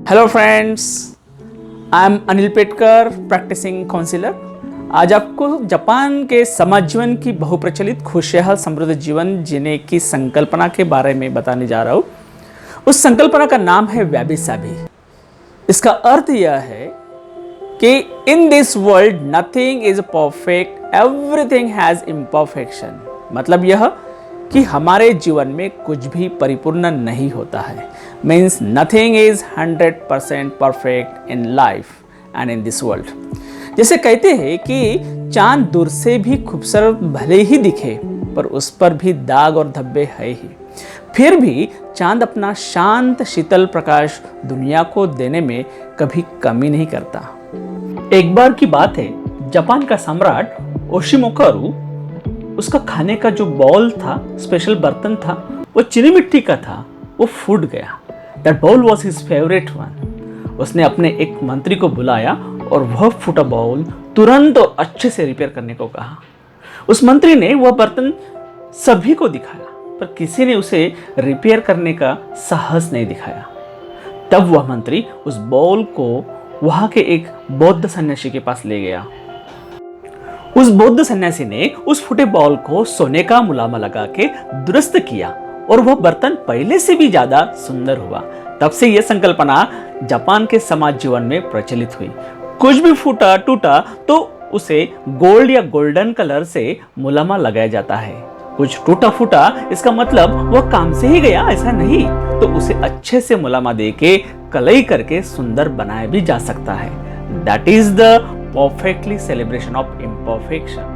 Hello friends, I am Anil Petkar, practicing counsellor. आज आपको Japan के समाज जीवन की बहुप्रचलित खुशहाल समृद्ध जीवन जीने की संकल्पना के बारे में बताने जा रहा हूँ। उस संकल्पना का नाम है वैबी साबी। इसका अर्थ यह है कि in this world nothing is perfect, everything has imperfection. मतलब यह कि हमारे जीवन में कुछ भी परिपूर्ण नहीं होता है। Means nothing is 100% perfect in life and in this world. जैसे कहते हैं कि चांद दूर से भी खूबसूरत भले ही दिखे, पर उस पर भी दाग और धब्बे है ही। फिर भी चांद अपना शांत शीतल प्रकाश दुनिया को देने में कभी कमी नहीं करता। एक बार की बात है, जापान का सम्राट ओशिमोकारू, उसका खाने का जो बाउल था, स्पेशल बर्तन था, वो चीनी मिट्टी का था, वो फूट गया। That bowl was his favourite one. उसने अपने एक मंत्री को बुलाया और वह फूटा बाउल तुरंत और अच्छे से रिपेयर करने को कहा। उस मंत्री ने वह बर्तन सभी को दिखाया, पर किसी ने उसे रिपेयर करने का साहस नहीं दिखाया। तब वह मंत्री उस बाउल को वहां के एक बौद्ध सन्यासी के पास ले गया। उस बौद्ध सन्यासी ने उस फूटे बाउल को सोने का मुलामा लगा के दुरुस्त किया और वह बर्तन पहले से भी ज्यादा सुंदर हुआ। तब से यह संकल्पना जापान के समाज जीवन में प्रचलित हुई। कुछ भी फूटा टूटा तो उसे गोल्ड या गोल्डन कलर से मुलामा लगाया जाता है। कुछ टूटा फूटा इसका मतलब वह काम से ही गया ऐसा नहीं, तो उसे अच्छे से मुलामा दे के कलई करके सुंदर बनाया भी जा सकता है। That is the perfectly celebration of imperfection.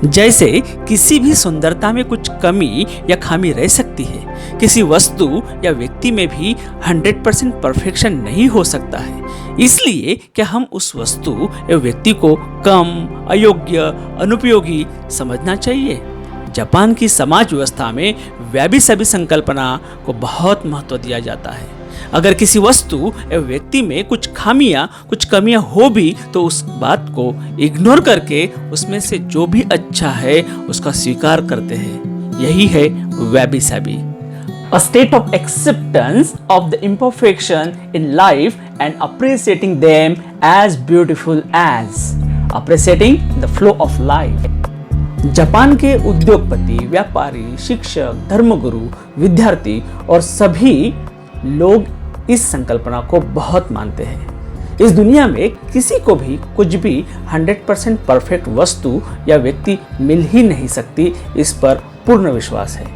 जैसे किसी भी सुंदरता में कुछ कमी या खामी रह सकती है, किसी वस्तु या व्यक्ति में भी 100% परफेक्शन नहीं हो सकता है। इसलिए क्या हम उस वस्तु या व्यक्ति को कम, अयोग्य, अनुपयोगी समझना चाहिए? जापान की समाज व्यवस्था में वैबी साबी संकल्पना को बहुत महत्व दिया जाता है। अगर किसी वस्तु या व्यक्ति में कुछ खामियां, कुछ कमियां हो भी, तो उस बात को इग्नोर करके उसमें से जो भी अच्छा है उसका स्वीकार करते हैं। यही है वैबी Sabi. A state of acceptance of the imperfection in life and appreciating them as beautiful as appreciating the flow of life. Japan के उद्योगपति, व्यापारी, शिक्षक, धर्मगुरु, विद्यार्थी और सभी लोग इस संकल्पना को बहुत मानते हैं। इस दुनिया में किसी को भी कुछ भी 100% परफेक्ट वस्तु या व्यक्ति मिल ही नहीं सकती, इस पर पूर्ण विश्वास है।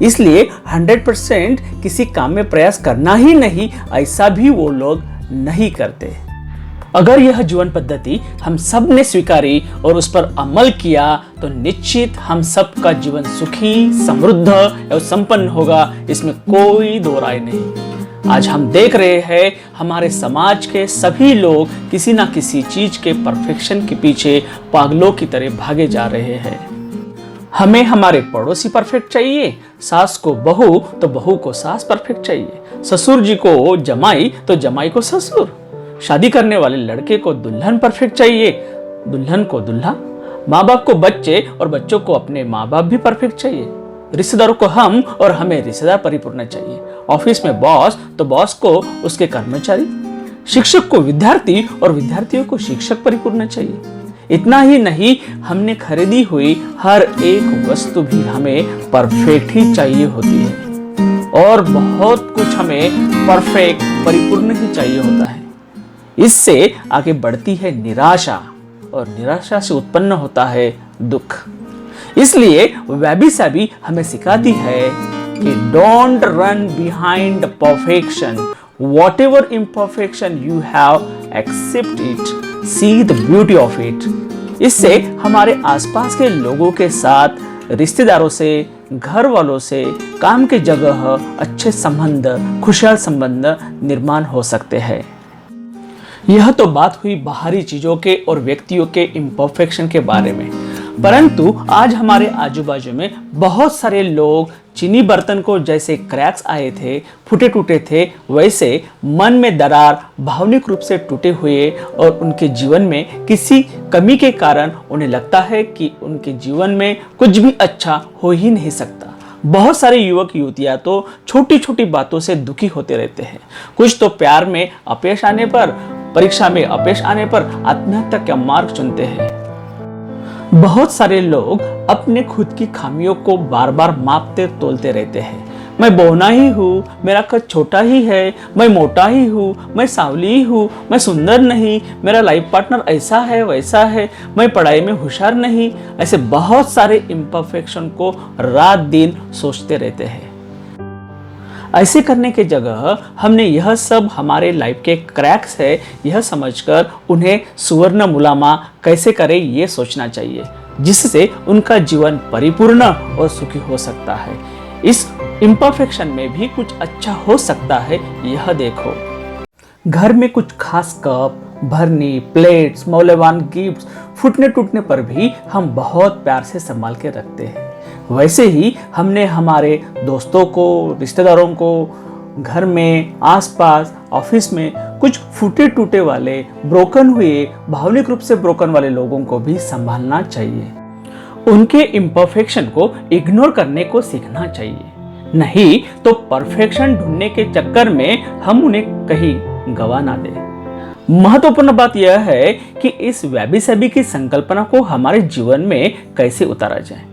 इसलिए 100% किसी काम में प्रयास करना ही नहीं, ऐसा भी वो लोग नहीं करते। अगर यह जीवन पद्धति हम सब ने स्वीकारी और उस पर अमल किया, तो निश्चित हम सबका जीवन सुखी, समृद्ध एवं संपन्न होगा, इसमें कोई दो राय नहीं। आज हम देख रहे हैं हमारे समाज के सभी लोग किसी ना किसी चीज के परफेक्शन के पीछे पागलों की तरह भागे जा रहे हैं। हमें हमारे पड़ोसी परफेक्ट चाहिए, सास को बहू तो बहू को सास परफेक्ट चाहिए, ससुर जी को जमाई तो जमाई को ससुर, शादी करने वाले लड़के को दुल्हन परफेक्ट चाहिए, दुल्हन को दूल्हा, माँ बाप को बच्चे और बच्चों को अपने माँ बाप भी परफेक्ट चाहिए, रिश्तेदारों को हम और हमें रिश्तेदार परिपूर्ण चाहिए, ऑफिस में बॉस तो बॉस को उसके कर्मचारी, शिक्षक को विद्यार्थी और विद्यार्थियों को शिक्षक परिपूर्ण चाहिए। इतना ही नहीं, हमने खरीदी हुई हर एक वस्तु भी हमें परफेक्ट ही चाहिए होती है और बहुत कुछ हमें परफेक्ट परिपूर्ण ही चाहिए होता है। इससे आगे बढ़ती है निराशा और निराशा से उत्पन्न होता है दुख। इसलिए वैबी साबी हमें सिखाती है कि don't run behind perfection, whatever imperfection you have, accept it, see the beauty of it. इससे हमारे आसपास के लोगों के साथ, रिश्तेदारों से, घर वालों से, काम के जगह अच्छे संबंध, खुशहाल संबंध निर्माण हो सकते हैं। यह तो बात हुई बाहरी चीजों के और व्यक्तियों के इम्परफेक्शन के बारे में, परंतु आज हमारे आजू बाजू में बहुत सारे लोग चीनी बर्तन को जैसे क्रैक्स आए थे, फूटे टूटे थे, वैसे मन में दरार, भावनिक रूप से टूटे हुए और उनके जीवन में किसी कमी के कारण उन्हें लगता है कि उनके जीवन में कुछ भी अच्छा हो ही नहीं सकता। बहुत सारे युवक युवतियां तो छोटी छोटी बातों से दुखी होते रहते हैं। कुछ तो प्यार में अपयश आने पर, परीक्षा में अपयश आने पर आत्महत्या का मार्ग चुनते हैं। बहुत सारे लोग अपने खुद की खामियों को बार बार मापते तोलते रहते हैं। मैं बौना ही हूँ, मेरा कद छोटा ही है, मैं मोटा ही हूँ, मैं सांवली ही हूँ, मैं सुंदर नहीं, मेरा लाइफ पार्टनर ऐसा है वैसा है, मैं पढ़ाई में होशियार नहीं। ऐसे बहुत सारे इम्परफेक्शन को रात दिन सोचते रहते हैं। ऐसे करने के जगह हमने यह सब हमारे लाइफ के क्रैक्स है यह समझकर उन्हें सुवर्ण मुलामा कैसे करें ये सोचना चाहिए, जिससे उनका जीवन परिपूर्ण और सुखी हो सकता है। इस इम्परफेक्शन में भी कुछ अच्छा हो सकता है, यह देखो। घर में कुछ खास कप, भरनी, प्लेट्स, मौल्यवान गिफ्ट्स फूटने टूटने पर भी हम बहुत प्यार से संभाल के रखते हैं। वैसे ही हमने हमारे दोस्तों को, रिश्तेदारों को, घर में, आसपास, ऑफिस में कुछ फूटे टूटे वाले, ब्रोकन हुए, भावनिक रूप से ब्रोकन वाले लोगों को भी संभालना चाहिए। उनके इम्परफेक्शन को इग्नोर करने को सीखना चाहिए, नहीं तो परफेक्शन ढूंढने के चक्कर में हम उन्हें कहीं गवा ना दें। महत्वपूर्ण बात यह है कि इस वैबी सैबी की संकल्पना को हमारे जीवन में कैसे उतारा जाए।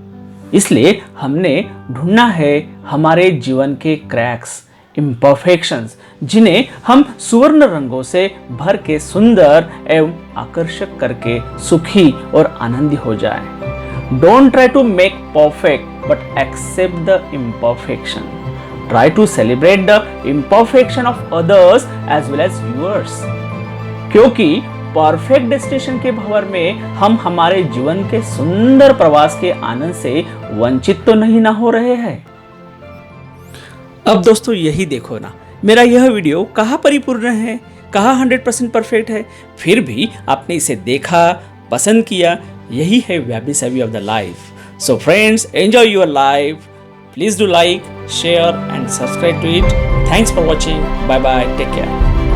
इसलिए हमने ढूंढना है हमारे जीवन के क्रैक्स, इम्परफेक्शंस, जिन्हें हम सुवर्ण रंगों से भर के सुंदर एवं आकर्षक करके सुखी और आनंदी हो जाए। Don't try to make perfect, but accept the imperfection. Try to celebrate the imperfection of others as well as yours. क्योंकि परफेक्ट डेस्टिनेशन के भंवर में हम हमारे जीवन के सुंदर प्रवास के आनंद से वंचित तो नहीं ना हो रहे हैं। अब दोस्तों यही देखो ना, मेरा यह वीडियो कहाँ परिपूर्ण है, कहाँ 100% परफेक्ट है, फिर भी आपने इसे देखा, पसंद किया। यही है wabi sabi of the life. So friends, enjoy your life. Please do like, share and subscribe to it. Thanks for watching. Bye bye, take care.